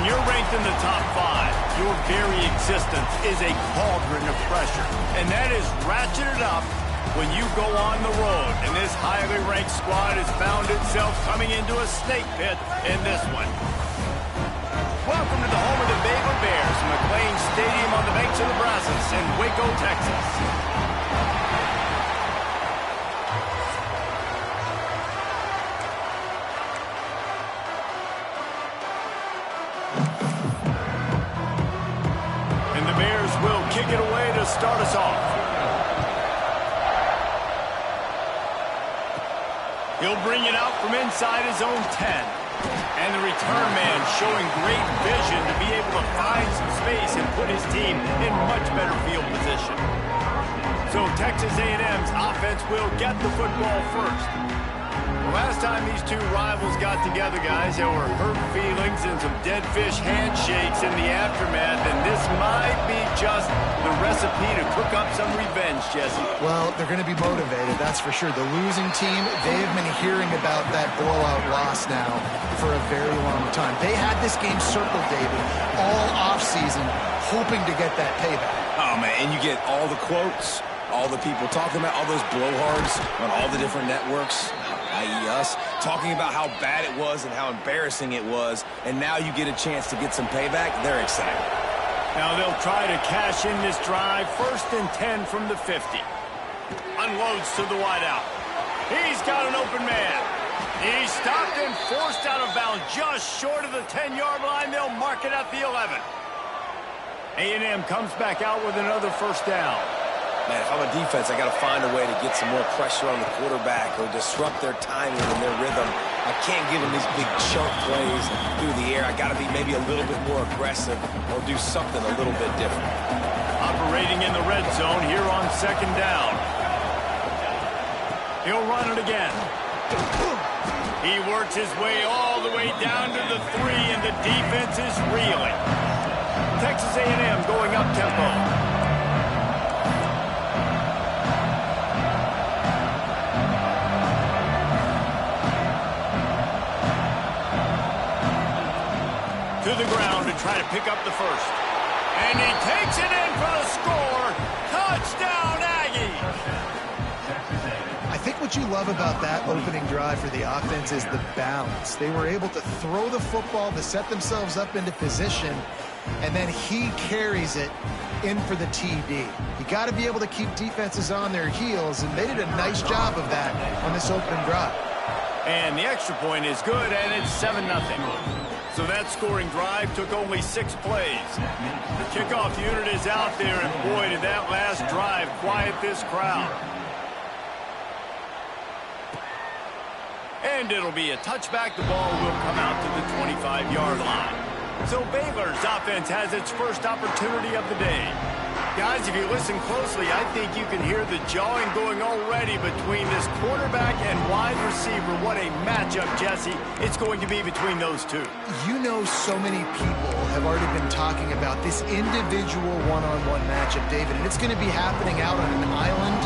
When you're ranked in the top 5, your very existence is a cauldron of pressure. And that is ratcheted up when you go on the road. And this highly ranked squad has found itself coming into a snake pit in this one. Welcome to the home of the Baylor Bears, McLean Stadium on the banks of the Brazos in Waco, Texas. And the Bears will kick it away to start us off. He'll bring it out from inside his own 10. And the return man showing great vision to be able to find some space and put his team in much better field position. So Texas A&M's offense will get the football first. The last time these two rivals got together, guys, there were hurt feelings and some dead fish handshakes in the aftermath, and this might be just the recipe to cook up some revenge, Jesse. Well, they're going to be motivated, that's for sure. The losing team, they have been hearing about that blowout loss now for a very long time. They had this game circled, David, all offseason, hoping to get that payback. Oh, man, and you get all the quotes, all the people talking about all those blowhards on all the different networks, i.e. us, talking about how bad it was and how embarrassing it was, and now you get a chance to get some payback. They're excited. Now they'll try to cash in this drive. 1st and 10 from the 50. Unloads to the wideout. He's got an open man. He's stopped and forced out of bounds just short of the 10-yard line. They'll mark it at the 11. A&M comes back out with another 1st down. Man, if I'm a defense, I got to find a way to get some more pressure on the quarterback or disrupt their timing and their rhythm. I can't give them these big chunk plays through the air. I got to be maybe a little bit more aggressive or do something a little bit different. Operating in the red zone here on 2nd down. He'll run it again. He works his way all the way down to the 3, and the defense is reeling. Texas A&M going up tempo. To the ground to try to pick up the 1st. And he takes it in for the score. Touchdown, Aggies! I think what you love about that opening drive for the offense is the balance. They were able to throw the football to set themselves up into position, and then he carries it in for the TD. You got to be able to keep defenses on their heels, and they did a nice job of that on this opening drive. And the extra point is good, and it's 7-0. So that scoring drive took only 6 plays. The kickoff unit is out there, and boy, did that last drive quiet this crowd. And it'll be a touchback. The ball will come out to the 25-yard line. So Baylor's offense has its first opportunity of the day. Guys, if you listen closely, I think you can hear the jawing going already between this quarterback and wide receiver. What a matchup, Jesse, it's going to be between those two. You know, so many people have already been talking about this individual one-on-one matchup, David, and it's going to be happening out on an island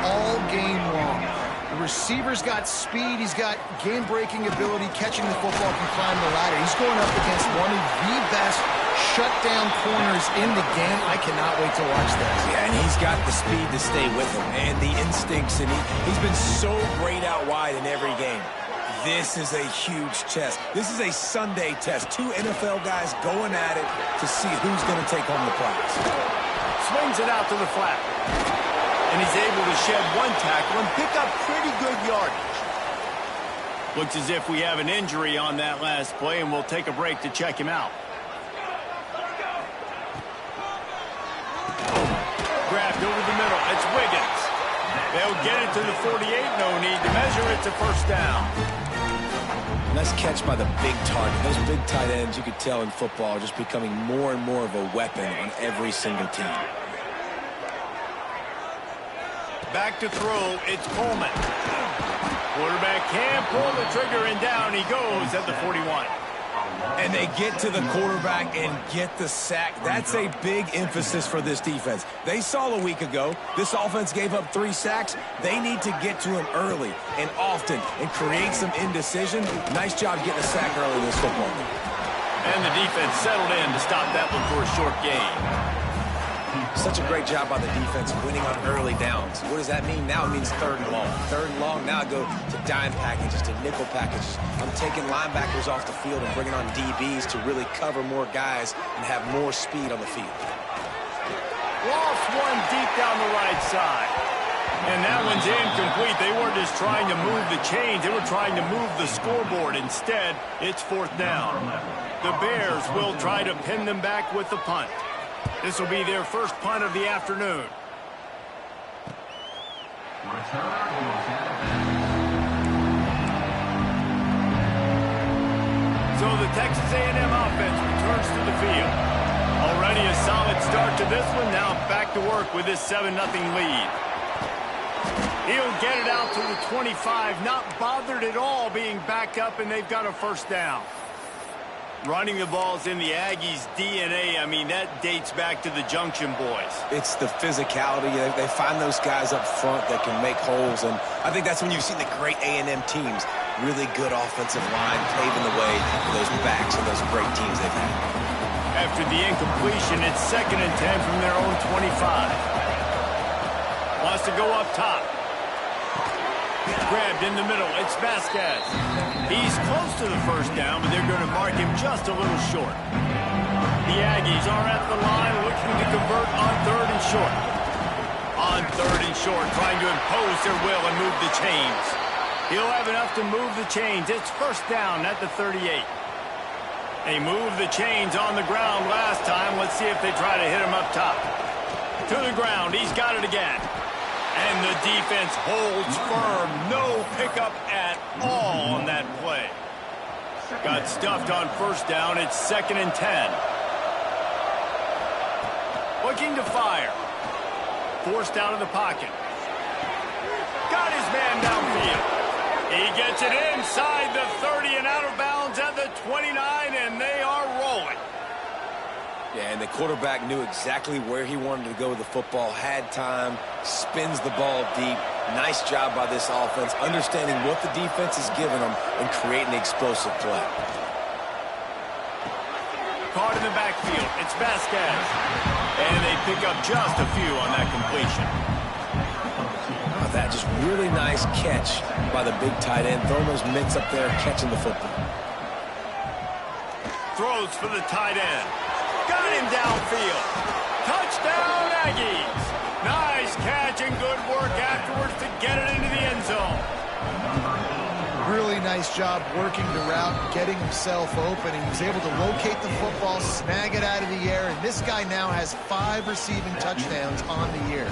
all game long. The receiver's got speed, he's got game-breaking ability, catching the football, can climb the ladder. He's going up against one of the best shutdown corners in the game. I cannot wait to watch this. Yeah, and he's got the speed to stay with him and the instincts, and he's been so great out wide in every game. This is a huge test. This is a Sunday test. 2 NFL guys going at it to see who's going to take home the prize. Swings it out to the flat. And he's able to shed 1 tackle and pick up pretty good yardage. Looks as if we have an injury on that last play, and we'll take a break to check him out. Grabbed over the middle. It's Wiggins. They'll get it to the 48. No need to measure. It's a 1st down. Nice catch by the big target. Those big tight ends, you could tell in football, are just becoming more and more of a weapon on every single team. Back to throw, it's Coleman. Quarterback can't pull the trigger, and down he goes at the 41. And they get to the quarterback and get the sack. That's a big emphasis for this defense. They saw a week ago, this offense gave up 3 sacks. They need to get to him early and often and create some indecision. Nice job getting a sack early in this football game. And the defense settled in to stop that one for a short gain. Such a great job by the defense winning on early downs. What does that mean? Now it means 3rd and long. 3rd and long, now I go to dime packages, to nickel packages. I'm taking linebackers off the field and bringing on DBs to really cover more guys and have more speed on the field. Lost one deep down the right side. And that one's incomplete. They weren't just trying to move the chains. They were trying to move the scoreboard. Instead, it's 4th down. The Bears will try to pin them back with the punt. This will be their first punt of the afternoon. So the Texas A&M offense returns to the field. Already a solid start to this one. Now back to work with this 7-0 lead. He'll get it out to the 25. Not bothered at all being back up, and they've got a 1st down. Running the ball's in the Aggies' DNA. I mean, that dates back to the Junction boys. It's the physicality. They find those guys up front that can make holes, and I think that's when you see the great A&M teams. Really good offensive line paving the way for those backs and those great teams they've had. After the incompletion, it's 2nd and 10 from their own 25. Wants to go up top. Grabbed in the middle. It's Vasquez. He's close to the 1st down, but they're going to mark him just a little short. The Aggies are at the line looking to convert on 3rd and short. On 3rd and short, trying to impose their will and move the chains. He'll have enough to move the chains. It's 1st down at the 38. They moved the chains on the ground last time. Let's see if they try to hit him up top. To the ground. He's got it again. And the defense holds firm. No pickup at all on that play. Got stuffed on 1st down. It's 2nd and 10. Looking to fire. Forced out of the pocket. Got his man downfield. He gets it inside the 30 and out of bounds at the 29, and they are rolling. Yeah, and the quarterback knew exactly where he wanted to go with the football, had time, spins the ball deep. Nice job by this offense, understanding what the defense is giving them and creating explosive play. Caught in the backfield. It's Vasquez. And they pick up just a few on that completion. That just really nice catch by the big tight end. Throwing those mitts up there, catching the football. Throws for the tight end. Got him downfield. Touchdown, Aggies. Nice catch and good work afterwards to get it into the end zone. Really nice job working the route, getting himself open, and he was able to locate the football, snag it out of the air, and this guy now has 5 receiving touchdowns on the year.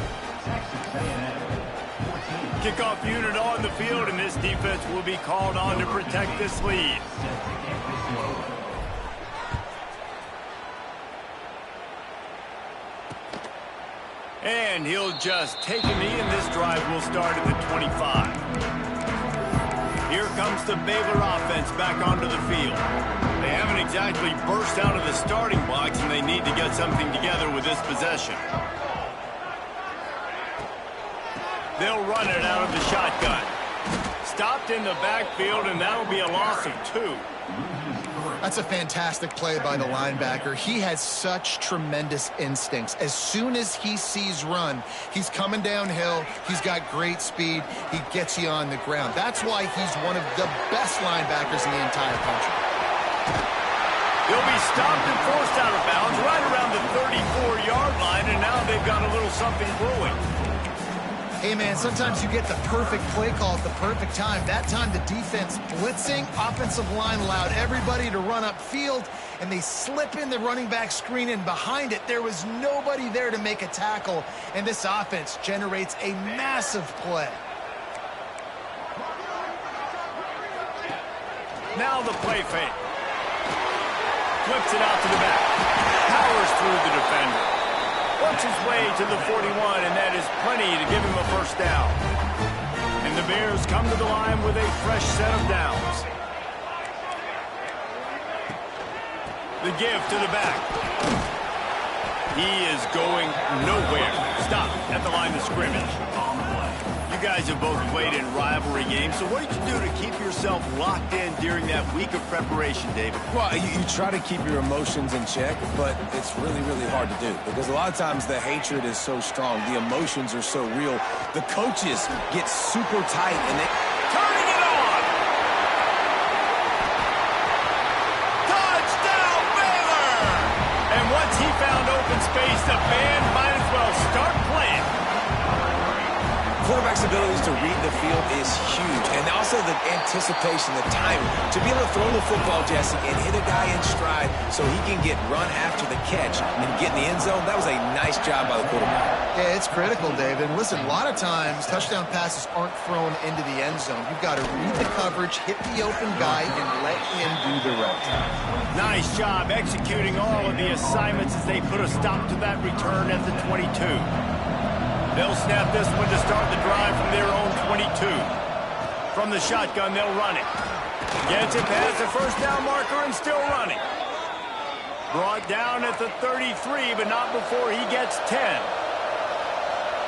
Kickoff unit on the field, and this defense will be called on to protect this lead. And he'll just take a knee, and this drive will start at the 25. Here comes the Baylor offense back onto the field. They haven't exactly burst out of the starting blocks, and they need to get something together with this possession. They'll run it out of the shotgun. Stopped in the backfield, and that'll be a loss of 2. That's a fantastic play by the linebacker. He has such tremendous instincts. As soon as he sees run, he's coming downhill. He's got great speed. He gets you on the ground. That's why he's one of the best linebackers in the entire country. He'll be stopped and forced out of bounds right around the 34-yard line, and now they've got a little something brewing. Hey, man, sometimes you get the perfect play call at the perfect time. That time the defense blitzing, offensive line allowed everybody to run upfield, and they slip in the running back screen, and behind it there was nobody there to make a tackle, and this offense generates a massive play. Now the play fake. Flips it out to the back. Powers through the defender. Works his way to the 41, and that is plenty to give him a 1st down. And the Bears come to the line with a fresh set of downs. The give to the back. He is going nowhere. Stop at the line of scrimmage. You guys have both played in rivalry games, so what did you do to keep yourself locked in during that week of preparation, David? Well, you try to keep your emotions in check, but it's really, really hard to do because a lot of times the hatred is so strong. The emotions are so real. The coaches get super tight, and they... Turning it on! Touchdown, Baylor! And once he found open space, the band might as well start playing. Quarterback's abilities to read the field is huge, and also the anticipation, the timing. To be able to throw the football, Jesse, and hit a guy in stride so he can get run after the catch and get in the end zone, that was a nice job by the quarterback. Yeah, it's critical, David. And listen, a lot of times touchdown passes aren't thrown into the end zone. You've got to read the coverage, hit the open guy, and let him do the rest. Nice job executing all of the assignments as they put a stop to that return at the 22. They'll snap this one to start the drive from their own 22. From the shotgun, they'll run it. Gets it past the first down marker and still running. Brought down at the 33, but not before he gets 10.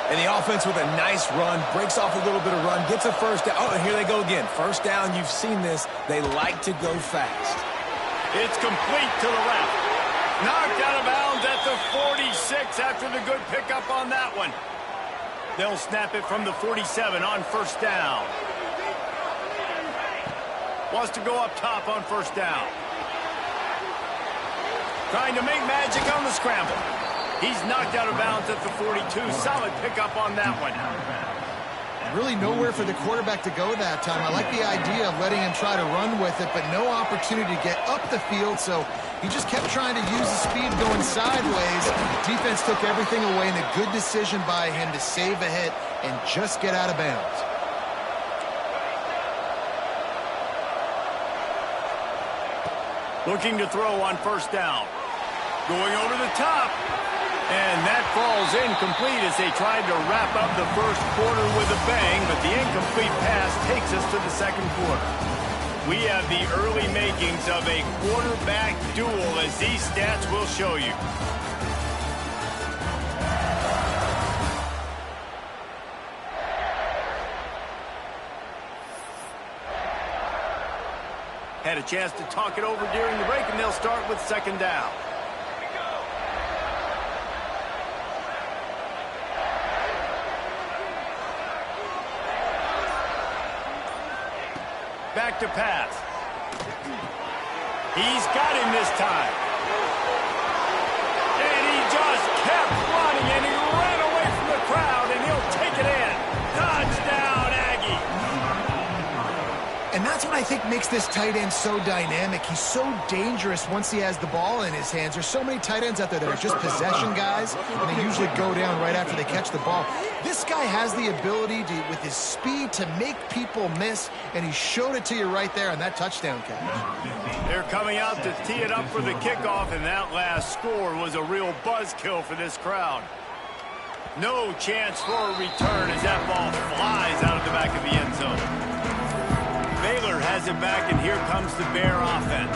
And the offense with a nice run, breaks off a little bit of run, gets a first down. Oh, and here they go again. First down, you've seen this. They like to go fast. It's complete to the left. Knocked out of bounds at the 46 after the good pickup on that one. They'll snap it from the 47 on first down. Wants to go up top on first down. Trying to make magic on the scramble. He's knocked out of bounds at the 42. Solid pickup on that one. Really nowhere for the quarterback to go that time. I like the idea of letting him try to run with it, but no opportunity to get up the field, so he just kept trying to use the speed going sideways. Defense took everything away, and a good decision by him to save a hit and just get out of bounds. Looking to throw on first down. Going over the top. And that falls incomplete as they tried to wrap up the first quarter with a bang, but the incomplete pass takes us to the second quarter. We have the early makings of a quarterback duel, as these stats will show you. Had a chance to talk it over during the break, and they'll start with second down. Back to pass. He's got him this time. And he just kept running, and he ran away from the crowd, and he'll take it in. Touchdown, Aggie. And that's what I think makes this tight end so dynamic. He's so dangerous once he has the ball in his hands. There's so many tight ends out there that are just possession guys, and they usually go down right after they catch the ball. This guy has the ability to, with his speed, to make people miss, and he showed it to you right there on that touchdown catch. They're coming out to tee it up for the kickoff, and that last score was a real buzzkill for this crowd. No chance for a return as that ball flies out of the back of the end zone. Baylor has it back, and here comes the Bear offense.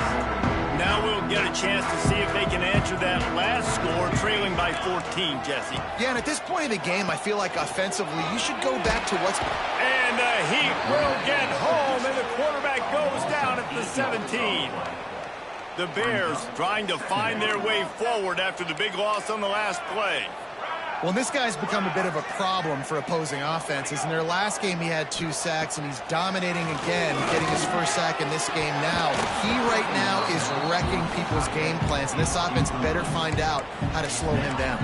Now we'll get a chance to see if they can answer that last score, trailing by 14, Jesse. Yeah, and at this point of the game, I feel like offensively, you should go back to what's... And the Heat will get home, and the quarterback goes down at the 17. The Bears trying to find their way forward after the big loss on the last play. Well, this guy's become a bit of a problem for opposing offenses. In their last game, he had 2 sacks, and he's dominating again, getting his first sack in this game now. He right now is wrecking people's game plans, and this offense better find out how to slow him down.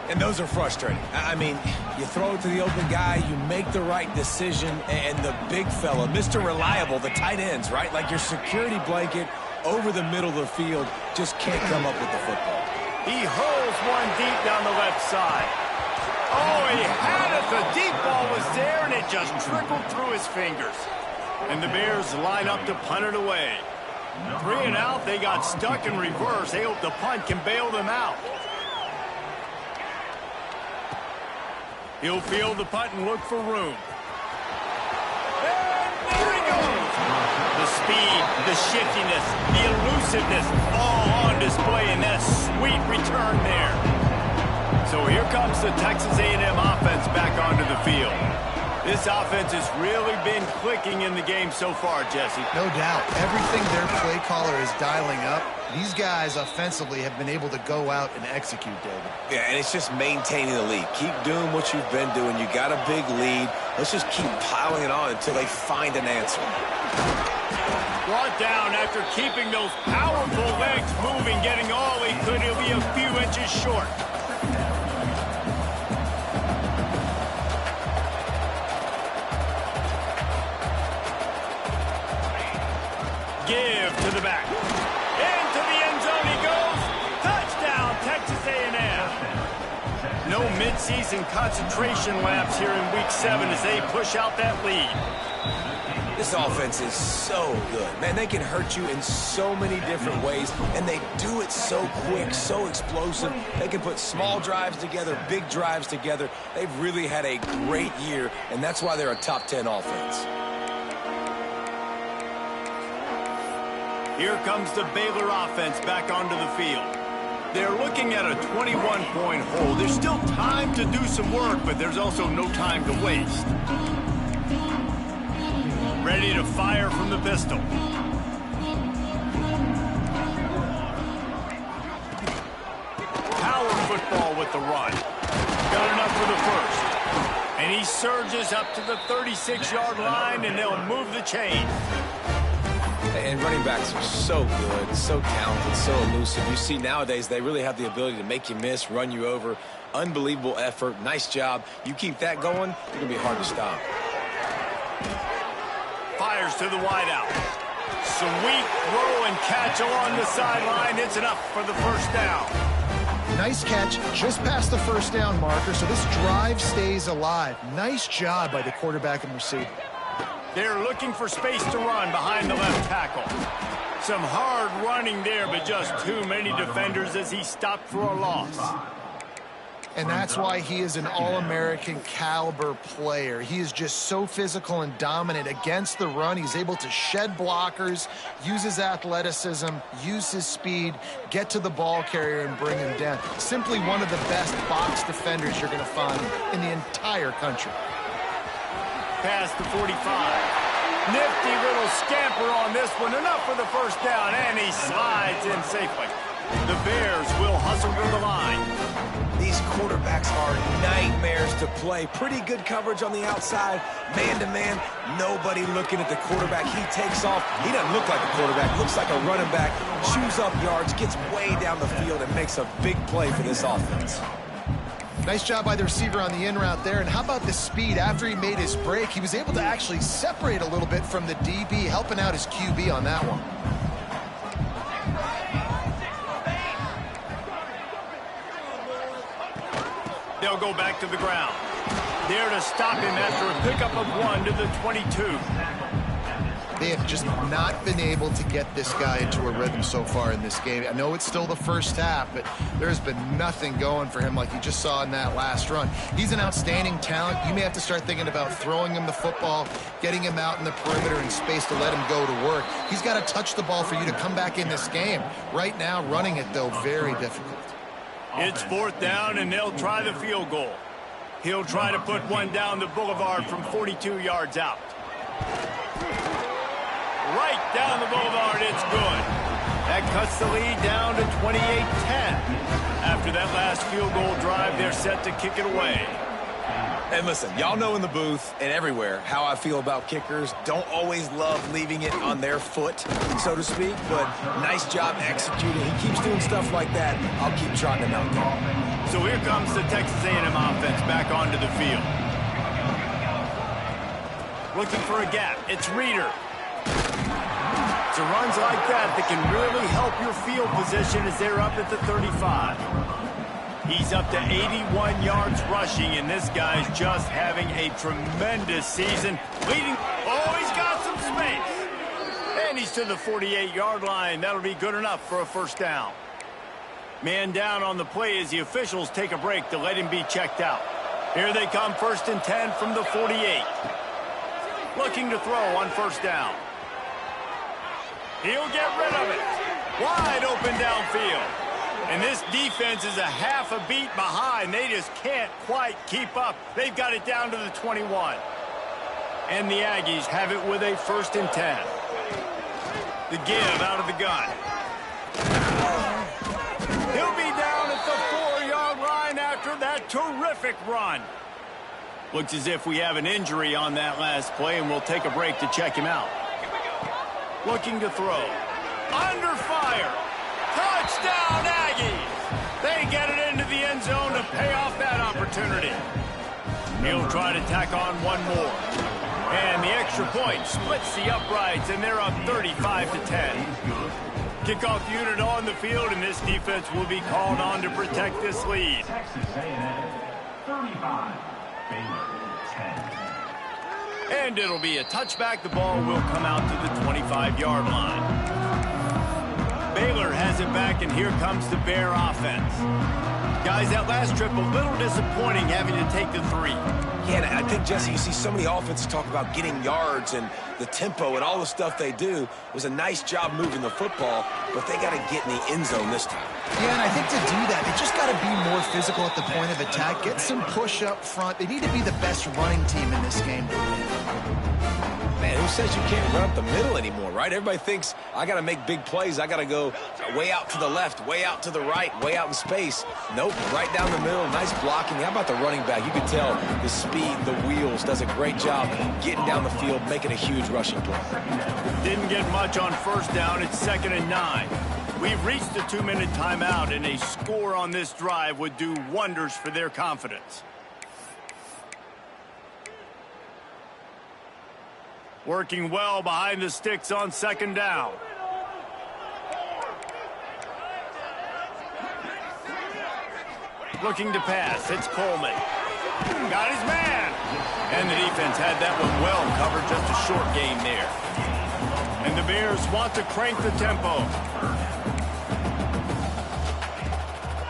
And those are frustrating. I mean, you throw it to the open guy, you make the right decision, and the big fella, Mr. Reliable, the tight ends, right? Like your security blanket over the middle of the field, just can't come up with the football. He holds one deep down the left side. Oh, he had it. The deep ball was there, and it just trickled through his fingers. And the Bears line up to punt it away. 3 and out. They got stuck in reverse. They hope the punt can bail them out. He'll field the punt and look for room. And there he goes. The speed, the shiftiness, the elusiveness, all on display in that sweet return there. So here comes the Texas A&M offense back onto the field. This offense has really been clicking in the game so far, Jesse. No doubt. Everything their play caller is dialing up, these guys offensively have been able to go out and execute, David. Yeah, and it's just maintaining the lead. Keep doing what you've been doing. You got a big lead. Let's just keep piling it on until they find an answer. Brought down after keeping those powerful legs moving, getting all he could. He'll be a few inches short. Give to the back. Into the end zone he goes. Touchdown, Texas A&M. No midseason concentration laps here in Week 7 as they push out that lead. This offense is so good. Man, they can hurt you in so many different ways, and they do it so quick, so explosive. They can put small drives together, big drives together. They've really had a great year, and that's why they're a top 10 offense. Here comes the Baylor offense back onto the field. They're looking at a 21-point hole. There's still time to do some work, but there's also no time to waste. Ready to fire from the pistol. Power football with the run. Got enough for the first. And he surges up to the 36-yard line, and they'll move the chain. And running backs are so good, so talented, so elusive. You see nowadays they really have the ability to make you miss, run you over. Unbelievable effort. Nice job. You keep that going, it's going to be hard to stop. Fires to the wideout. Sweet throw and catch along the sideline. It's enough for the first down. Nice catch just past the first down marker, so this drive stays alive. Nice job by the quarterback and receiver. They're looking for space to run behind the left tackle. Some hard running there, but just too many defenders as he stopped for a loss. And that's why he is an All-American caliber player. He is just so physical and dominant against the run. He's able to shed blockers, use his athleticism, use his speed, get to the ball carrier and bring him down. Simply one of the best box defenders you're going to find in the entire country. Past the 45. Nifty little scamper on this one. Enough for the first down, and he slides in safely. The Bears will hustle to the line. These quarterbacks are nightmares to play. Pretty good coverage on the outside. Man-to-man, nobody looking at the quarterback. He takes off. He doesn't look like a quarterback. Looks like a running back. Chews up yards, gets way down the field, and makes a big play for this offense. Nice job by the receiver on the in route there. And how about the speed after he made his break? He was able to actually separate a little bit from the DB, helping out his QB on that one. They'll go back to the ground. There to stop him after a pickup of 1 to the 22. They have just not been able to get this guy into a rhythm so far in this game. I know it's still the first half, but there's been nothing going for him like you just saw in that last run. He's an outstanding talent. You may have to start thinking about throwing him the football, getting him out in the perimeter in space to let him go to work. He's got to touch the ball for you to come back in this game. Right now, running it, though, very difficult. It's fourth down, and they'll try the field goal. He'll try to put one down the boulevard from 42 yards out. Right down the boulevard, it's good. That cuts the lead down to 28-10. After that last field goal drive, they're set to kick it away. And listen, y'all know in the booth and everywhere how I feel about kickers. Don't always love leaving it on their foot, so to speak, but nice job executing. He keeps doing stuff like that. I'll keep trotting him out there. So here comes the Texas A&M offense back onto the field. Looking for a gap. It's Reeder. So runs like that can really help your field position as they're up at the 35. He's up to 81 yards rushing, and this guy's just having a tremendous season. Leading. Oh, he's got some space. And he's to the 48-yard line. That'll be good enough for a first down. Man down on the play as the officials take a break to let him be checked out. Here they come, 1st and 10 from the 48. Looking to throw on first down. He'll get rid of it. Wide open downfield. And this defense is a half a beat behind. They just can't quite keep up. They've got it down to the 21. And the Aggies have it with a 1st and 10. The give out of the gun. He'll be down at the 4-yard line after that terrific run. Looks as if we have an injury on that last play, and we'll take a break to check him out. Looking to throw. Under fire. Touchdown, Aggies! They get it into the end zone to pay off that opportunity. He'll try to tack on one more. And the extra point splits the uprights, and they're up 35-10. Kickoff unit on the field, and this defense will be called on to protect this lead. Texas A&M 35, Baylor 10. And it'll be a touchback. The ball will come out to the 25-yard line. Baylor has it back, and here comes the Bear offense. Guys, that last trip a little disappointing having to take the 3. Yeah, and I think, Jesse, you see so many offenses talk about getting yards and the tempo and all the stuff they do. It was a nice job moving the football, but they got to get in the end zone this time. Yeah, and I think to do that, they just got to be more physical at the point of attack, get some push up front. They need to be the best running team in this game to win. Man, who says you can't run up the middle anymore, right? Everybody thinks I got to make big plays. I got to go way out to the left, way out to the right, way out in space. Nope, right down the middle. Nice blocking. How about the running back? You can tell the speed, the wheels, does a great job getting down the field, making a huge rushing play. Didn't get much on 1st down. It's 2nd and 9. We've reached the 2-minute timeout, and a score on this drive would do wonders for their confidence. Working well behind the sticks on 2nd down. Looking to pass. It's Coleman. Got his man. And the defense had that one well covered. Just a short gain there. And the Bears want to crank the tempo.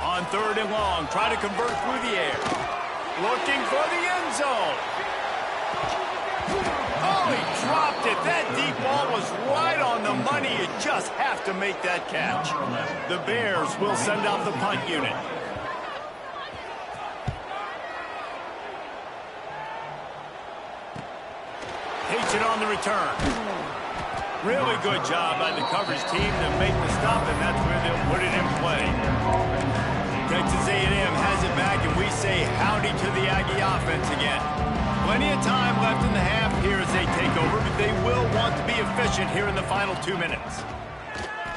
On 3rd and long. Try to convert through the air. Looking for the end zone. Oh, he dropped it. That deep ball was right on the money. You just have to make that catch. The Bears will send out the punt unit. Takes it on the return. Really good job by the coverage team to make the stop, and that's where they'll put it in play. Texas A&M has it back, and we say howdy to the Aggie offense again. Plenty of time left in the half here as they take over, but they will want to be efficient here in the final 2 minutes.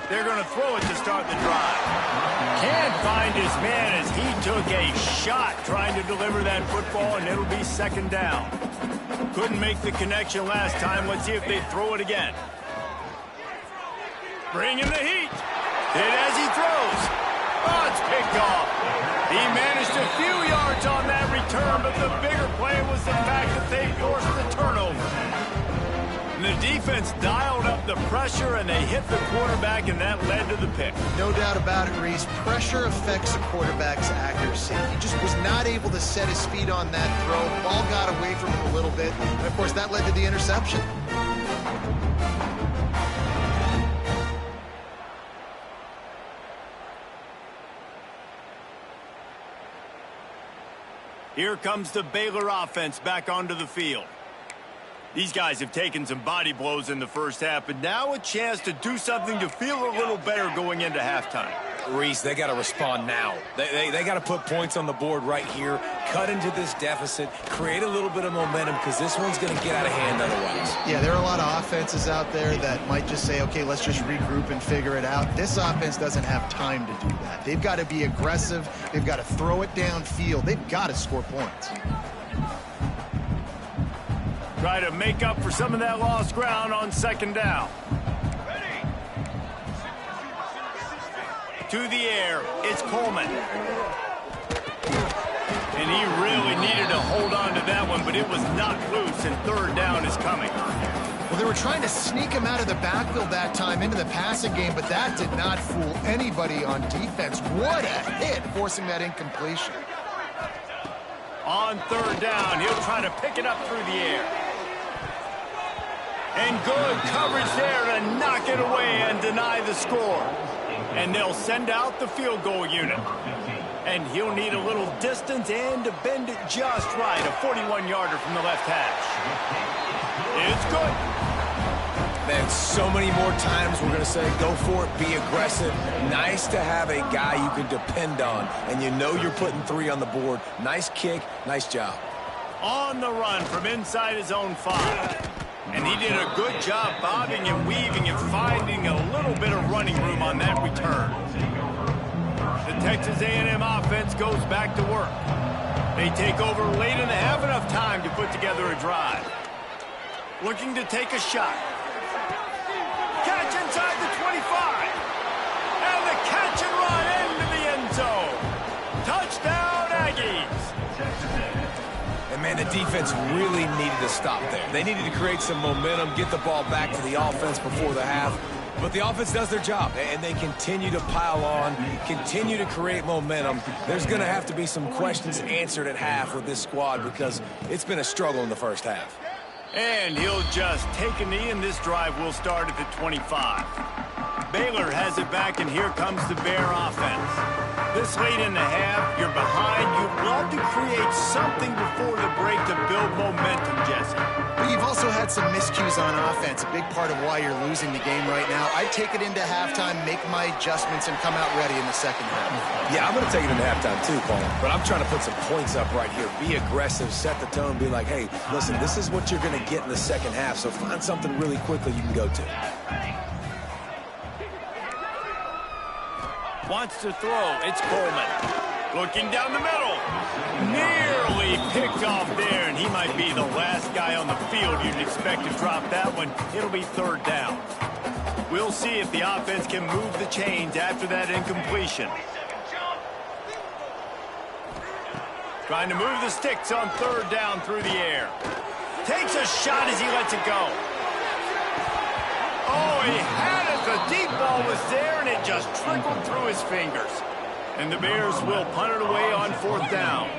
They're going to throw it to start the drive. Can't find his man as he took a shot trying to deliver that football, and it'll be 2nd down. Couldn't make the connection last time. Let's see if they throw it again. Bringing the heat. Hit as he throws. Oh, it's picked off. He managed a few yards on that return, but the bigger play was the fact that they forced the turnover. And the defense dialed up the pressure, and they hit the quarterback, and that led to the pick. No doubt about it, Reese. Pressure affects a quarterback's accuracy. He just was not able to set his feet on that throw. Ball got away from him a little bit, and, of course, that led to the interception. Here comes the Baylor offense back onto the field. These guys have taken some body blows in the first half, but now a chance to do something to feel a little better going into halftime. Reese, they got to respond now. They got to put points on the board right here, cut into this deficit, create a little bit of momentum, because this one's going to get out of hand otherwise. Yeah, there are a lot of offenses out there that might just say, okay, let's just regroup and figure it out. This offense doesn't have time to do that. They've got to be aggressive. They've got to throw it downfield. They've got to score points. Try to make up for some of that lost ground on 2nd down. To the air, it's Coleman. And he really needed to hold on to that one, but it was knocked loose, and 3rd down is coming. Well, they were trying to sneak him out of the backfield that time into the passing game, but that did not fool anybody on defense. What a hit, forcing that incompletion. On 3rd down, he'll try to pick it up through the air. And good coverage there to knock it away and deny the score. And they'll send out the field goal unit. And he'll need a little distance and to bend it just right. A 41-yarder from the left hash. It's good. Man, so many more times we're going to say, go for it, be aggressive. Nice to have a guy you can depend on, and you know you're putting 3 on the board. Nice kick, nice job. On the run from inside his own 5. And he did a good job bobbing and weaving and finding a little bit of running room on that return. The Texas A&M offense goes back to work. They take over late and have enough time to put together a drive. Looking to take a shot. Catch inside the 25. And the catch and run into the end zone. Touchdown, Aggies. And, man, the defense really needed to stop there. They needed to create some momentum, get the ball back to the offense before the half. But the offense does their job, and they continue to pile on, continue to create momentum. There's going to have to be some questions answered at half with this squad because it's been a struggle in the first half. And he'll just take a knee, and this drive will start at the 25. Baylor has it back, and here comes the Bear offense. This late in the half, you're behind. You'd love to create something before the break to build momentum, Jesse. But you've also had some miscues on offense, a big part of why you're losing the game right now. I'd take it into halftime, make my adjustments, and come out ready in the second half. Yeah, I'm going to take it into halftime too, Paul. But I'm trying to put some points up right here. Be aggressive, set the tone, be like, hey, listen, this is what you're going to get in the second half, so find something really quickly you can go to. Wants to throw. It's Coleman. Looking down the middle. Nearly picked off there, and he might be the last guy on the field you'd expect to drop that one. It'll be 3rd down. We'll see if the offense can move the chains after that incompletion. Trying to move the sticks on 3rd down through the air. Takes a shot as he lets it go. Oh, he had it. The deep ball was there, and it just trickled through his fingers. And the Bears will punt it away on 4th down.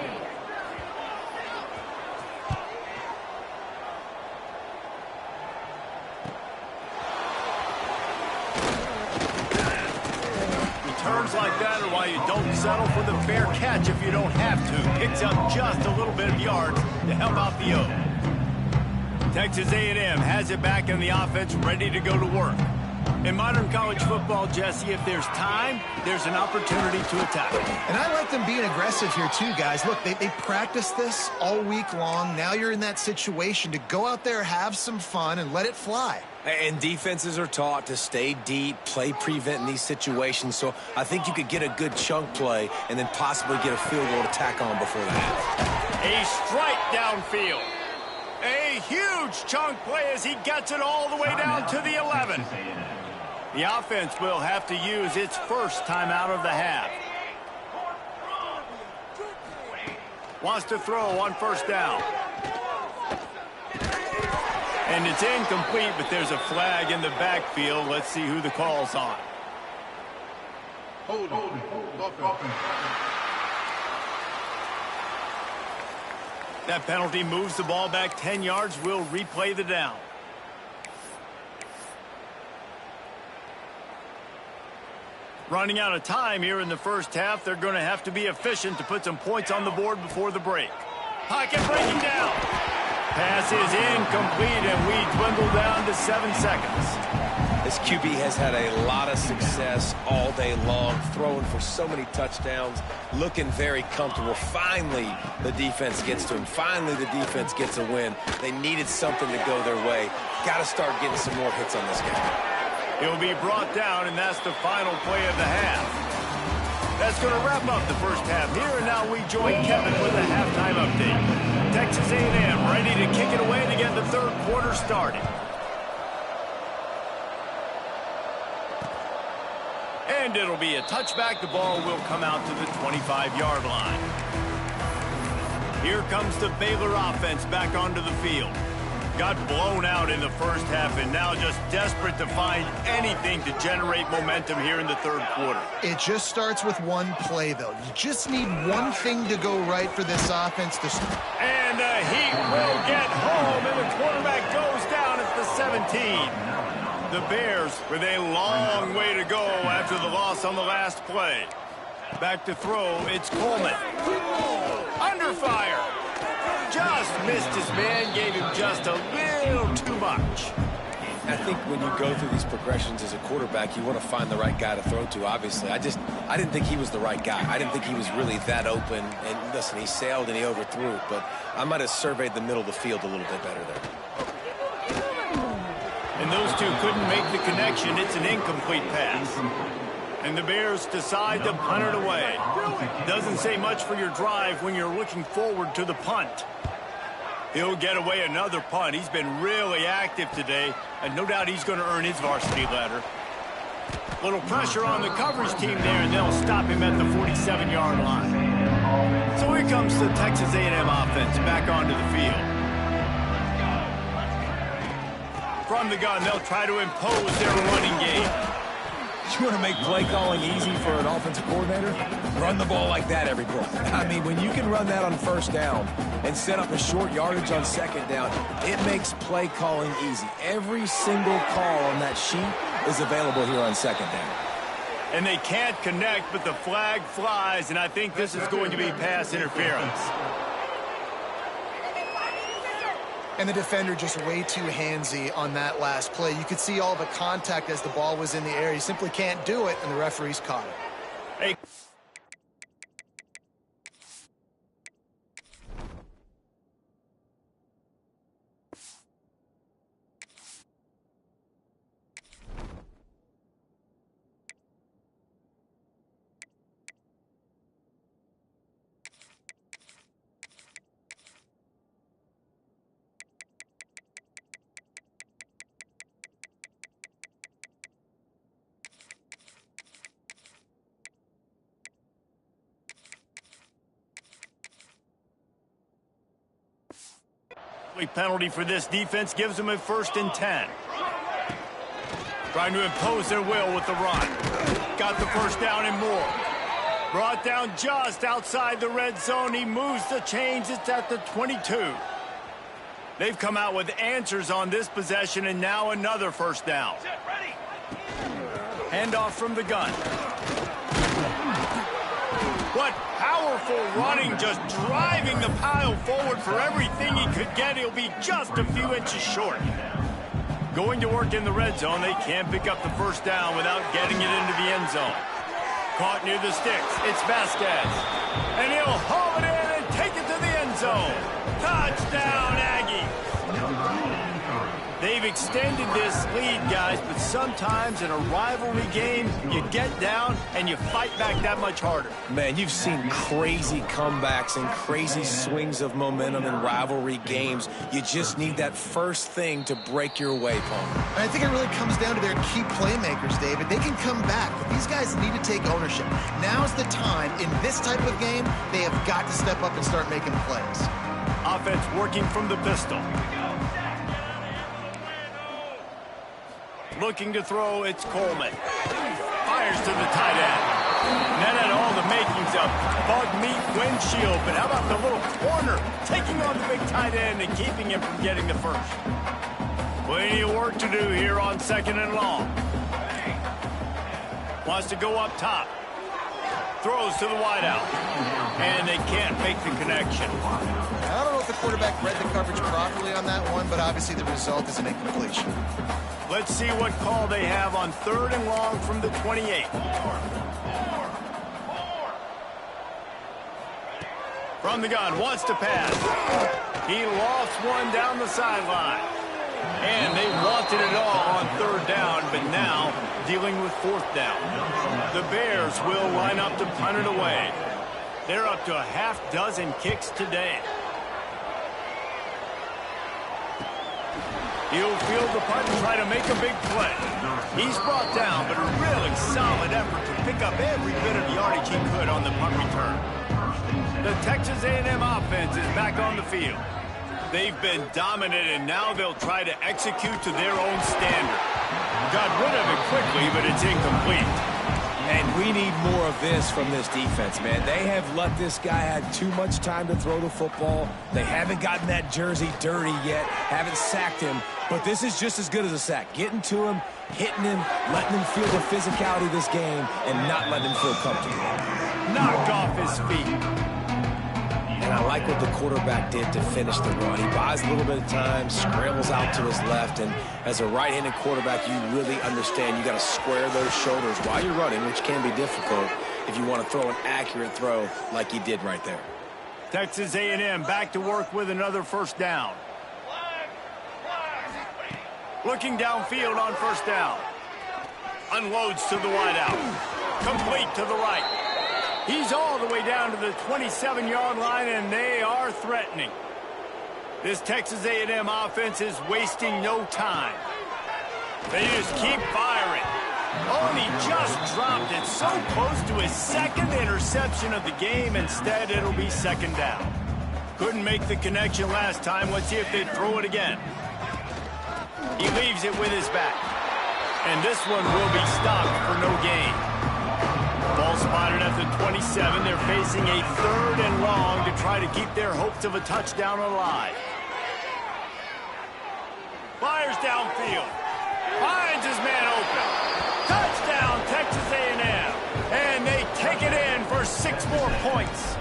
Returns like that are why you don't settle for the fair catch if you don't have to. Picks up just a little bit of yards to help out the O. Texas A&M has it back in the offense, ready to go to work. In modern college football, Jesse, if there's time, there's an opportunity to attack. And I like them being aggressive here too, guys. Look, they practiced this all week long. Now you're in that situation to go out there, have some fun, and let it fly. And defenses are taught to stay deep, play prevent in these situations. So I think you could get a good chunk play and then possibly get a field goal to tack on before the half. A strike downfield. A huge chunk play as he gets it all the way down to the 11. The offense will have to use its first timeout of the half. Wants to throw on 1st down. And it's incomplete, but there's a flag in the backfield. Let's see who the call's on. That penalty moves the ball back 10 yards. We'll replay the down. Running out of time here in the first half. They're going to have to be efficient to put some points on the board before the break. Pocket breaking down. Pass is incomplete, and we dwindle down to 7 seconds. This QB has had a lot of success all day long, throwing for so many touchdowns, looking very comfortable. Finally, the defense gets to him. Finally, the defense gets a win. They needed something to go their way. Got to start getting some more hits on this guy. He'll be brought down, and that's the final play of the half. That's going to wrap up the first half here, and now we join Kevin with a halftime update. Texas A&M ready to kick it away to get the 3rd quarter started. And it'll be a touchback. The ball will come out to the 25-yard line. Here comes the Baylor offense back onto the field. Got blown out in the first half and now just desperate to find anything to generate momentum here in the 3rd quarter. It just starts with one play, though. You just need one thing to go right for this offense to start. And the Heat will get home, and the quarterback goes down at the 17. The Bears with a long way to go after the loss on the last play. Back to throw, it's Coleman. Under fire. just missed his man, gave him just a little too much. I think when you go through these progressions as a quarterback, you want to find the right guy to throw to, obviously. I didn't think he was the right guy. I didn't think he was really that open. And listen, he sailed and he overthrew it, but I might have surveyed the middle of the field a little bit better there. And those two couldn't make the connection. It's an incomplete pass. And the Bears decide to punt it away. Doesn't say much for your drive when you're looking forward to the punt. He'll get away another punt. He's been really active today, and no doubt he's going to earn his varsity letter. Little pressure on the coverage team there, and they'll stop him at the 47-yard line. So here comes the Texas A&M offense back onto the field. From the gun, they'll try to impose their running game. You want to make play calling easy for an offensive coordinator? Run the ball like that every play. I mean, when you can run that on first down and set up a short yardage on second down, it makes play calling easy. Every single call on that sheet is available here on second down. And they can't connect, but the flag flies, and I think this is going to be pass interference. And the defender just way too handsy on that last play. You could see all the contact as the ball was in the air. He simply can't do it, and the referee's caught it. Hey. Penalty for this defense gives them a 1st and 10. Trying to impose their will with the run. Got the first down and more. Brought down just outside the red zone. He moves the chains. It's at the 22. They've come out with answers on this possession, and now another first down. Handoff from the gun. What powerful running, just driving the pile forward for everything he could get. He'll be just a few inches short. Going to work in the red zone. They can't pick up the first down without getting it into the end zone. Caught near the sticks. It's Vasquez. And he'll haul it in and take it to the end zone. Touchdown, Aggie. They've extended this lead, guys, but sometimes in a rivalry game, you get down and you fight back that much harder. Man, you've seen crazy comebacks and crazy swings of momentum in rivalry games. You just need that first thing to break your way, Paul. I think it really comes down to their key playmakers, David. They can come back, but these guys need to take ownership. Now's the time. In this type of game, they have got to step up and start making plays. Offense working from the pistol. Looking to throw, it's Coleman. Fires to the tight end. That had all the makings of bug meat windshield, but how about the little corner taking on the big tight end and keeping him from getting the first? Plenty of work to do here on 2nd and long. Wants to go up top. Throws to the wideout. And they can't make the connection. I don't know if the quarterback read the coverage properly on that one, but obviously the result is an incompletion. Let's see what call they have on 3rd and long from the 28. From the gun, wants to pass. He lost one down the sideline. And they wanted it all on 3rd down, but now dealing with 4th down. The Bears will line up to punt it away. They're up to a half dozen kicks today. He'll field the punt and try to make a big play. He's brought down, but a really solid effort to pick up every bit of yardage he could on the punt return. The Texas A&M offense is back on the field. They've been dominant, and now they'll try to execute to their own standard. Got rid of it quickly, but it's incomplete. And we need more of this from this defense, man. They have let this guy have too much time to throw the football. They haven't gotten that jersey dirty yet, haven't sacked him. But this is just as good as a sack. Getting to him, hitting him, letting him feel the physicality of this game, and not letting him feel comfortable. Knocked off his feet. And I like what the quarterback did to finish the run. He buys a little bit of time, scrambles out to his left, and as a right-handed quarterback, you really understand you got to square those shoulders while you're running, which can be difficult if you want to throw an accurate throw like he did right there. Texas A&M back to work with another first down. Looking downfield on first down. Unloads to the wideout. Complete to the right. He's all the way down to the 27-yard line, and they are threatening. This Texas A&M offense is wasting no time. They just keep firing. Oh, and he just dropped it so close to his second interception of the game. Instead, it'll be second down. Couldn't make the connection last time. Let's see if they throw it again. He leaves it with his back. And this one will be stopped for no gain. Ball spotted at the 27. They're facing a 3rd and long to try to keep their hopes of a touchdown alive. Fires downfield. Finds his man open. Touchdown, Texas A&M. And they take it in for 6 more points.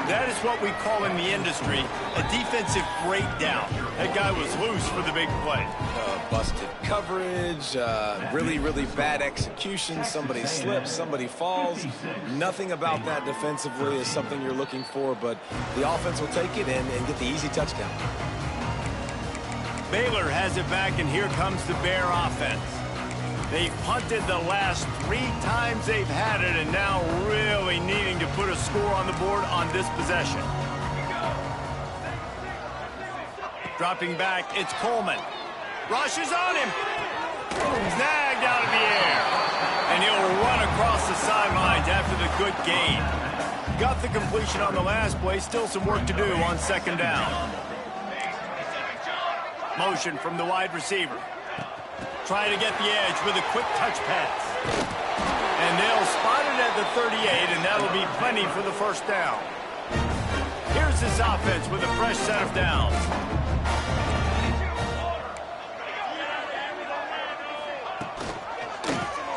That is what we call in the industry a defensive breakdown. That guy was loose for the big play. Busted coverage, really, really bad execution. Somebody slips, somebody falls. Nothing about that defensively is something you're looking for, but the offense will take it and get the easy touchdown. Baylor has it back, and here comes the Bear offense. They've punted the last 3 times they've had it, and now really needing to put a score on the board on this possession. Dropping back, it's Coleman. Rushes on him. Snagged out of the air. And he'll run across the sidelines after the good gain. Got the completion on the last play. Still some work to do on second down. Motion from the wide receiver. Trying to get the edge with a quick touch pass. And they'll spot it at the 38, and that'll be plenty for the first down. Here's this offense with a fresh set of downs.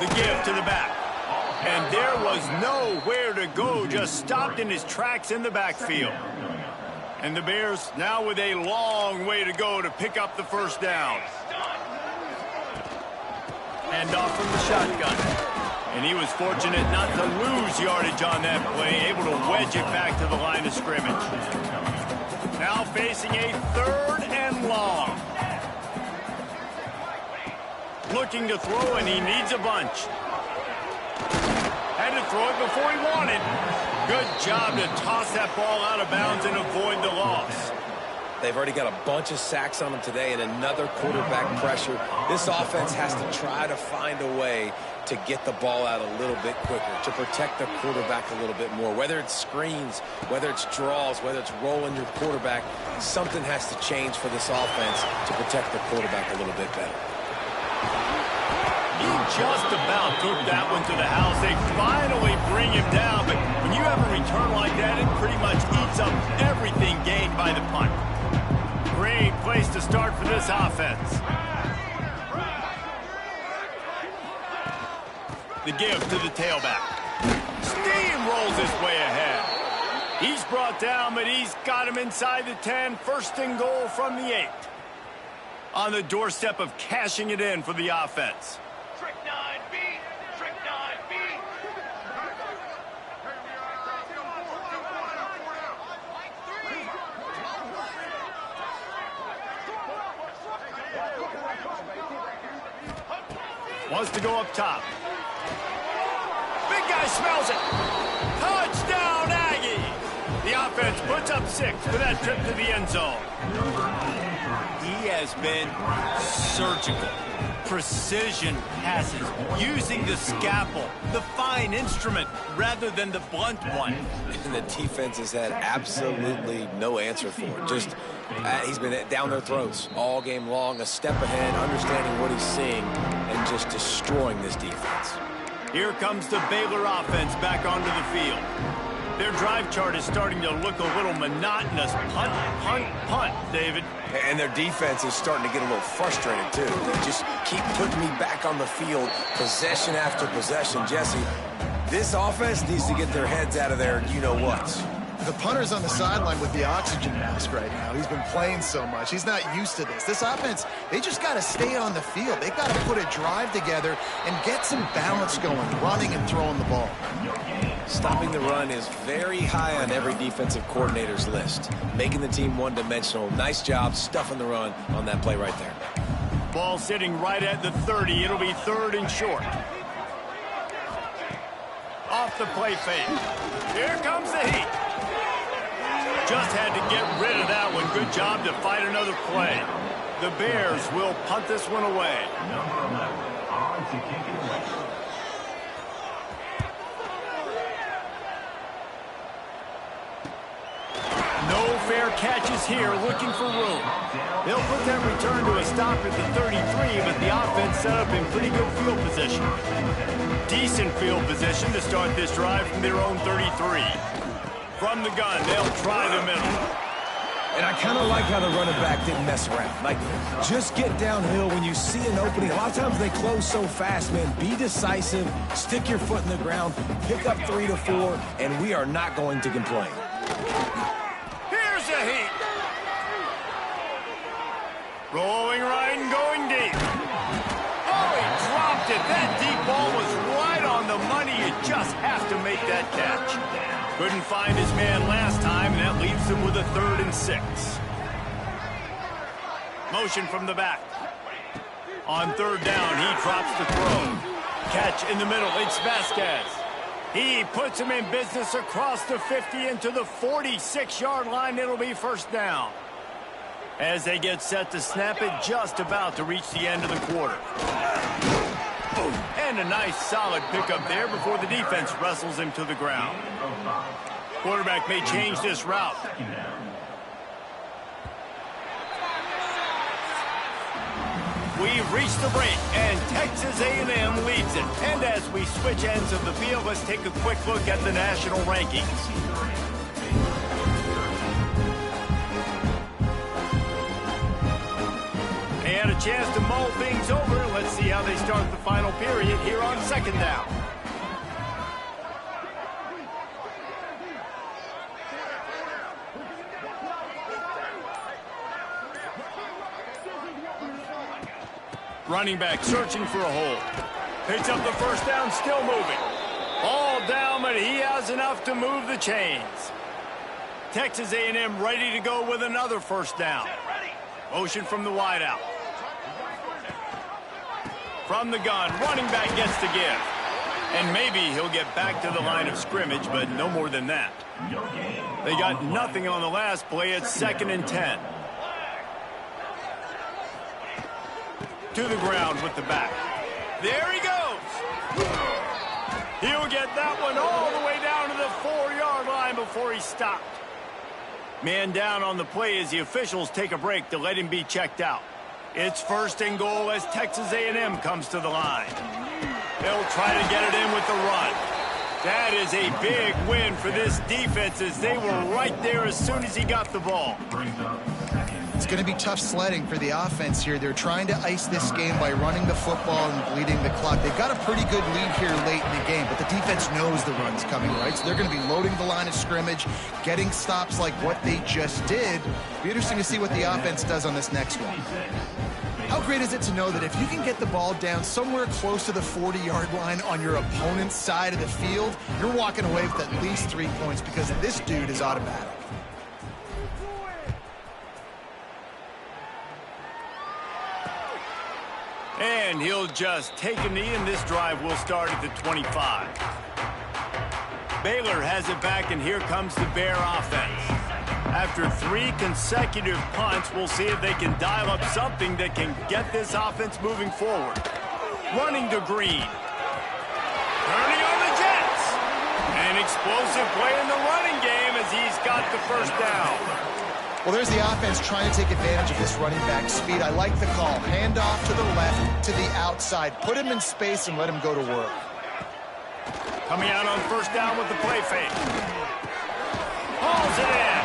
The give to the back. And there was nowhere to go, just stopped in his tracks in the backfield. And the Bears now with a long way to go to pick up the first down. Hand off from the shotgun. And he was fortunate not to lose yardage on that play, able to wedge it back to the line of scrimmage. Now facing a 3rd and long. Looking to throw, and he needs a bunch. Had to throw it before he wanted. Good job to toss that ball out of bounds and avoid the loss. They've already got a bunch of sacks on them today and another quarterback pressure. This offense has to try to find a way to get the ball out a little bit quicker, to protect the quarterback a little bit more. Whether it's screens, whether it's draws, whether it's rolling your quarterback, something has to change for this offense to protect the quarterback a little bit better. He just about took that one to the house. They finally bring him down, but when you have a return like that, it pretty much eats up everything gained by the punt. Great place to start for this offense. The give to the tailback. Steamrolls his way ahead. He's brought down, but he's got him inside the 10. 1st and goal from the 8. On the doorstep of cashing it in for the offense. Wants to go up top. Big guy smells it. Touchdown, Aggie. The offense puts up 6 for that trip to the end zone. He has been surgical. Precision passes, using the scalpel, the fine instrument, rather than the blunt one. And the defense has had absolutely no answer for it. Just, he's been down their throats all game long, a step ahead, understanding what he's seeing, and just destroying this defense. Here comes the Baylor offense back onto the field. Their drive chart is starting to look a little monotonous. Punt, punt, punt, David. And their defense is starting to get a little frustrated, too. They just keep putting me back on the field, possession after possession. Jesse, this offense needs to get their heads out of their you-know-whats. The punter's on the sideline with the oxygen mask right now. He's been playing so much. He's not used to this. This offense, they just got to stay on the field. They've got to put a drive together and get some balance going, running and throwing the ball. Stopping the run is very high on every defensive coordinator's list. Making the team one-dimensional. Nice job stuffing the run on that play right there. Ball sitting right at the 30. It'll be 3rd and short. Off the play fake. Here comes the heat. Just had to get rid of that one. Good job to fight another play. The Bears will punt this one away. Number 11, on to kick it away. No fair catches here, looking for room. They'll put that return to a stop at the 33, but the offense set up in pretty good field position. Decent field position to start this drive from their own 33. From the gun, they'll try the middle. And I kind of like how the running back didn't mess around. Like, just get downhill when you see an opening. A lot of times they close so fast, man. Be decisive, stick your foot in the ground, pick up 3 to 4, and we are not going to complain. Here's a heat. Rolling right and going deep. Oh, he dropped it. That deep ball was right on the money. You just have to make that catch. Couldn't find his man last time, and that leaves him with a 3rd and 6. Motion from the back. On 3rd down, he drops the throw. Catch in the middle, it's Vasquez. He puts him in business across the 50 into the 46-yard line. It'll be 1st down. As they get set to snap it, just about to reach the end of the quarter. And a nice solid pickup there before the defense wrestles him to the ground. Quarterback may change this route. We've reached the break, and Texas A&M leads it. And as we switch ends of the field, let's take a quick look at the national rankings. And a chance to mull things over. Let's see how they start the final period here on 2nd down. Running back searching for a hole. Picks up the 1st down, still moving. All down, but he has enough to move the chains. Texas A&M ready to go with another 1st down. Motion from the wideout. From the gun, running back gets the give. And maybe he'll get back to the line of scrimmage, but no more than that. They got nothing on the last play. It's 2nd and 10. To the ground with the back. There he goes. He'll get that one all the way down to the 4-yard line before he stopped. Man down on the play as the officials take a break to let him be checked out. It's 1st and goal as Texas A&M comes to the line. They'll try to get it in with the run. That is a big win for this defense as they were right there as soon as he got the ball. It's going to be tough sledding for the offense here. They're trying to ice this game by running the football and bleeding the clock. They've got a pretty good lead here late in the game, but the defense knows the run's coming, right? So they're going to be loading the line of scrimmage, getting stops like what they just did. Be interesting to see what the offense does on this next one. How great is it to know that if you can get the ball down somewhere close to the 40-yard line on your opponent's side of the field, you're walking away with at least 3 points because this dude is automatic. And he'll just take a knee, and this drive will start at the 25. Baylor has it back, and here comes the Bear offense. After 3 consecutive punts, we'll see if they can dial up something that can get this offense moving forward. Running to Green. Turning on the Jets. An explosive play in the running game as he's got the 1st down. Well, there's the offense trying to take advantage of this running back speed. I like the call. Hand off to the left, to the outside. Put him in space and let him go to work. Coming out on 1st down with the play fake. Hauls it in.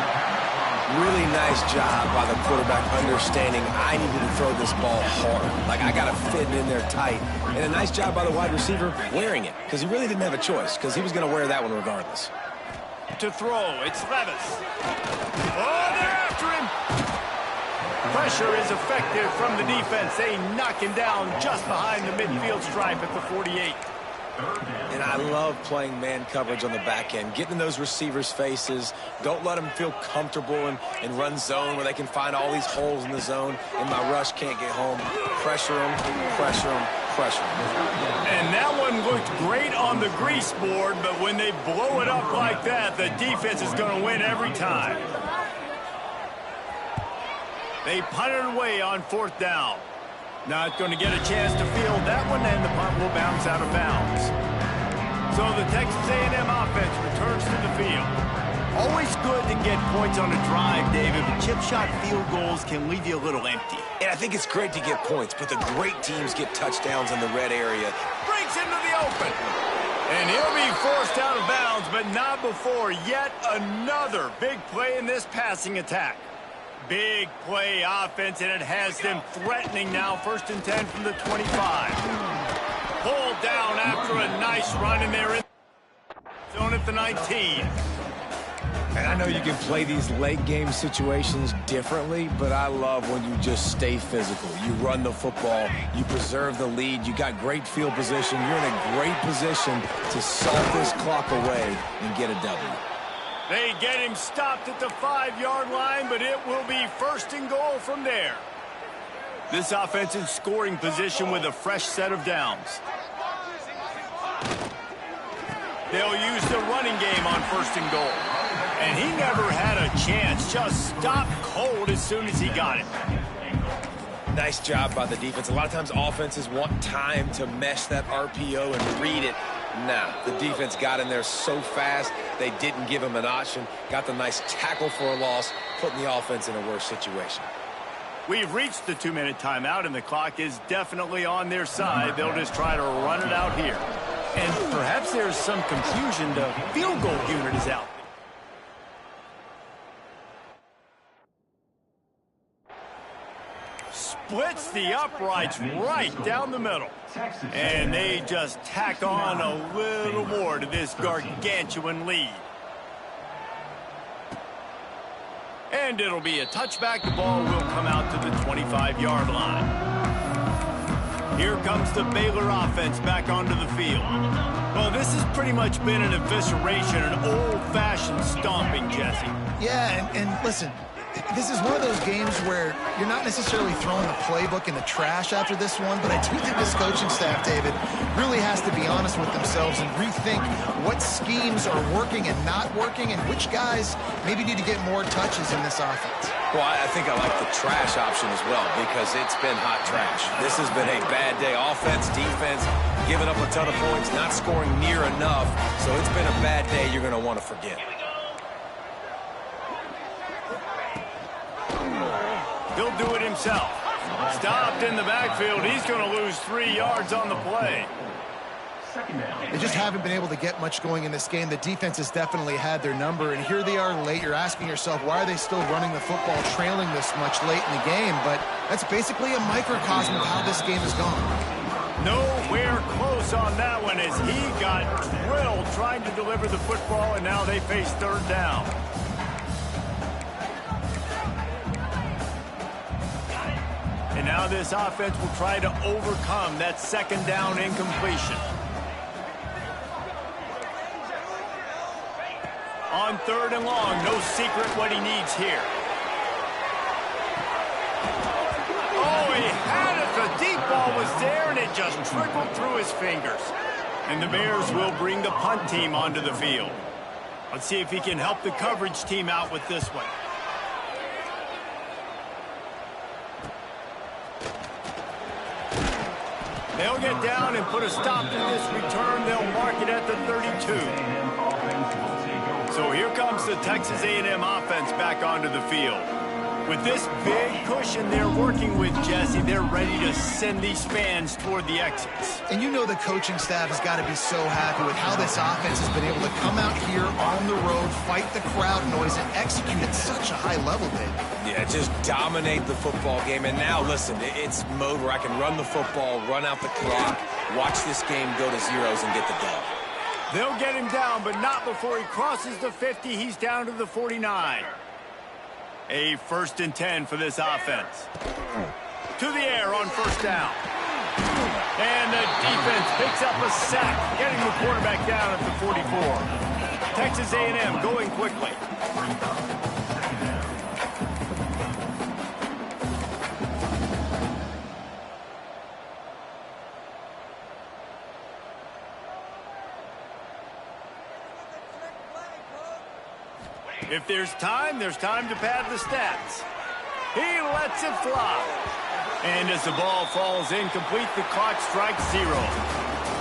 Really nice job by the quarterback understanding I needed to throw this ball hard. Like, I got to fit it in there tight. And a nice job by the wide receiver wearing it because he really didn't have a choice because he was going to wear that one regardless. To throw, it's Levis. Oh, they're after him. Pressure is effective from the defense. They knock him down just behind the midfield stripe at the 48. And I love playing man coverage on the back end, getting in those receivers' faces. Don't let them feel comfortable and run zone where they can find all these holes in the zone, and my rush can't get home. Pressure them, pressure them, pressure them. And that one looked great on the grease board, but when they blow it up like that, the defense is going to win every time. They punt it away on 4th down. Not going to get a chance to field that one, and the punt will bounce out of bounds. So the Texas A&M offense returns to the field. Always good to get points on a drive, David, but chip shot field goals can leave you a little empty. And I think it's great to get points, but the great teams get touchdowns in the red area. Breaks into the open. And he'll be forced out of bounds, but not before yet another big play in this passing attack. Big play offense, and it has them threatening now. 1st and 10 from the 25. Pulled down after a nice run, and they're in zone at the 19. And I know you can play these late game situations differently, but I love when you just stay physical. You run the football, you preserve the lead, you got great field position, you're in a great position to salt this clock away and get a W. They get him stopped at the 5-yard line, but it will be 1st and goal from there. This offense in scoring position with a fresh set of downs. They'll use the running game on 1st and goal. And he never had a chance, just stopped cold as soon as he got it. Nice job by the defense. A lot of times offenses want time to mesh that RPO and read it. Nah, the defense got in there so fast, they didn't give him an option. Got the nice tackle for a loss, putting the offense in a worse situation. We've reached the 2-minute timeout, and the clock is definitely on their side. They'll just try to run it out here. And perhaps there's some confusion. The field goal unit is out. Splits the uprights right down the middle. And they just tack on a little more to this gargantuan lead. And it'll be a touchback. The ball will come out to the 25-yard line. Here comes the Baylor offense back onto the field. Well, this has pretty much been an evisceration, an old-fashioned stomping, Jesse. Yeah, and listen, this is one of those games where you're not necessarily throwing the playbook in the trash after this one, but I do think this coaching staff, David, really has to be honest with themselves and rethink what schemes are working and not working and which guys maybe need to get more touches in this offense. Well, I think I like the trash option as well because it's been hot trash. This has been a bad day. Offense, defense, giving up a ton of points, not scoring near enough. So it's been a bad day you're going to want to forget. He'll do it himself. Stopped in the backfield. He's going to lose 3 yards on the play. They just haven't been able to get much going in this game. The defense has definitely had their number, and here they are late. You're asking yourself, why are they still running the football, trailing this much late in the game? But that's basically a microcosm of how this game has gone. Nowhere close on that one as he got drilled trying to deliver the football, and now they face 3rd down. And now this offense will try to overcome that 2nd down incompletion. On 3rd and long, no secret what he needs here. Oh, he had it. The deep ball was there, and it just trickled through his fingers. And the Bears will bring the punt team onto the field. Let's see if he can help the coverage team out with this one. They'll get down and put a stop to this return. They'll mark it at the 32. So here comes the Texas A&M offense back onto the field. With this big cushion they're working with, Jesse, they're ready to send these fans toward the exits. And you know the coaching staff has got to be so happy with how this offense has been able to come out here on the road, fight the crowd noise, and execute at such a high level, Dave. Yeah, just dominate the football game. And now, listen, it's mode where I can run the football, run out the clock, watch this game go to zeros and get the dub. They'll get him down, but not before he crosses the 50. He's down to the 49. A 1st and 10 for this offense. To the air on 1st down. And the defense picks up a sack, getting the quarterback down at the 44. Texas A&M going quickly. If there's time to pad the stats. He lets it fly. And as the ball falls incomplete, the clock strikes 0.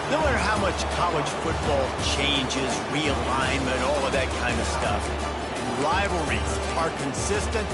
No matter how much college football changes, realignment, all of that kind of stuff, rivalries are consistent